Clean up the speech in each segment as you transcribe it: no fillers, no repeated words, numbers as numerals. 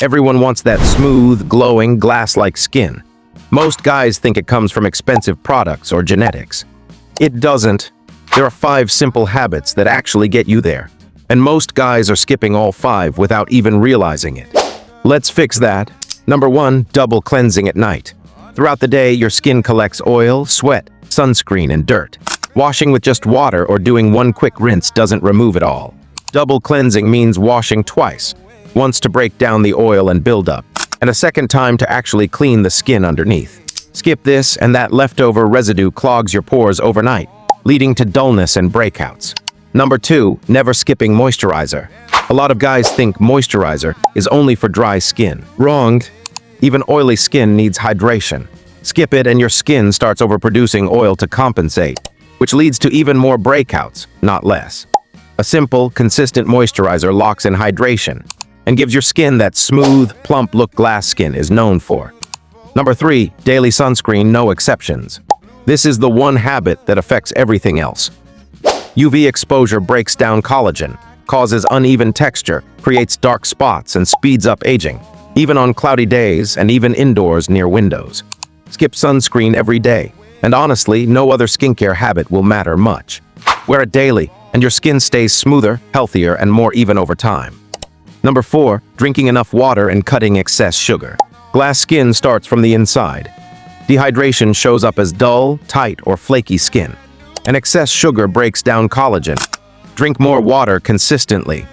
Everyone wants that smooth, glowing, glass-like skin. Most guys think it comes from expensive products or genetics. It doesn't. There are 5 simple habits that actually get you there. And most guys are skipping all 5 without even realizing it. Let's fix that. Number 1, double cleansing at night. Throughout the day, your skin collects oil, sweat, sunscreen, and dirt. Washing with just water or doing one quick rinse doesn't remove it all. Double cleansing means washing twice. Once to break down the oil and buildup, and a second time to actually clean the skin underneath. Skip this and that leftover residue clogs your pores overnight, leading to dullness and breakouts. Number 2, never skipping moisturizer. A lot of guys think moisturizer is only for dry skin. Wrong. Even oily skin needs hydration. Skip it and your skin starts overproducing oil to compensate, which leads to even more breakouts, not less. A simple, consistent moisturizer locks in hydration and gives your skin that smooth, plump look glass skin is known for. Number 3, daily sunscreen, no exceptions. This is the one habit that affects everything else. UV exposure breaks down collagen, causes uneven texture, creates dark spots, and speeds up aging, even on cloudy days and even indoors near windows. Skip sunscreen every day, and honestly, no other skincare habit will matter much. Wear it daily, and your skin stays smoother, healthier, and more even over time. Number 4, drinking enough water and cutting excess sugar. Glass skin starts from the inside. Dehydration shows up as dull, tight, or flaky skin. And excess sugar breaks down collagen. Drink more water consistently.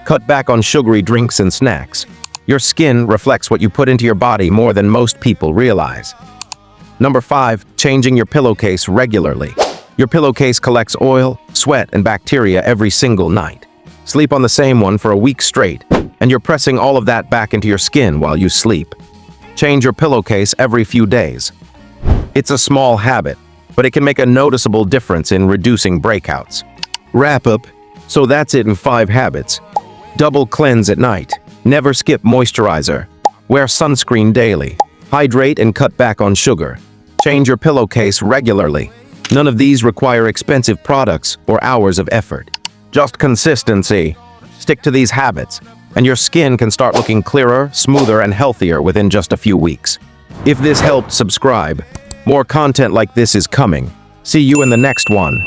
Cut back on sugary drinks and snacks. Your skin reflects what you put into your body more than most people realize. Number 5, changing your pillowcase regularly. Your pillowcase collects oil, sweat, and bacteria every single night. Sleep on the same one for a week straight, and you're pressing all of that back into your skin while you sleep. Change your pillowcase every few days. It's a small habit, but it can make a noticeable difference in reducing breakouts. Wrap up. So that's it in 5 habits. Double cleanse at night. Never skip moisturizer. Wear sunscreen daily. Hydrate and cut back on sugar. Change your pillowcase regularly. None of these require expensive products or hours of effort. Just consistency. Stick to these habits, and your skin can start looking clearer, smoother, and healthier within just a few weeks. If this helped, subscribe. More content like this is coming. See you in the next one.